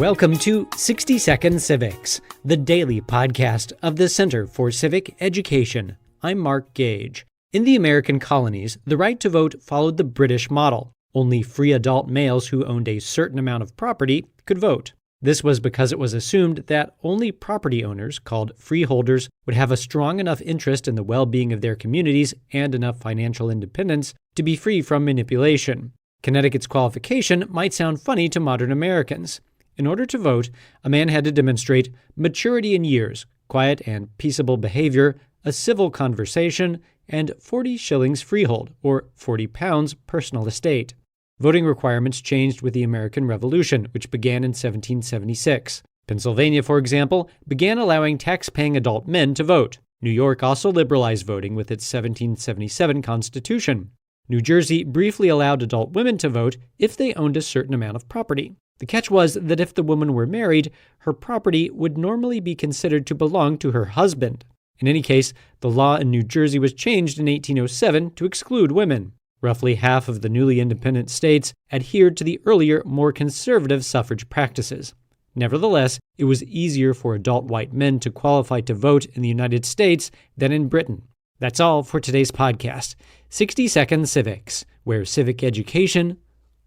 Welcome to 60-Second Civics, the daily podcast of the Center for Civic Education. I'm Mark Gage. In the American colonies, the right to vote followed the British model. Only free adult males who owned a certain amount of property could vote. This was because it was assumed that only property owners, called freeholders, would have a strong enough interest in the well-being of their communities and enough financial independence to be free from manipulation. Connecticut's qualification might sound funny to modern Americans. In order to vote, a man had to demonstrate maturity in years, quiet and peaceable behavior, a civil conversation, and 40 shillings freehold, or 40 pounds personal estate. Voting requirements changed with the American Revolution, which began in 1776. Pennsylvania, for example, began allowing tax-paying adult men to vote. New York also liberalized voting with its 1777 Constitution. New Jersey briefly allowed adult women to vote if they owned a certain amount of property. The catch was that if the woman were married, her property would normally be considered to belong to her husband. In any case, the law in New Jersey was changed in 1807 to exclude women. Roughly half of the newly independent states adhered to the earlier, more conservative suffrage practices. Nevertheless, it was easier for adult white men to qualify to vote in the United States than in Britain. That's all for today's podcast, 60 Second Civics, where civic education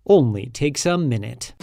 only takes a minute.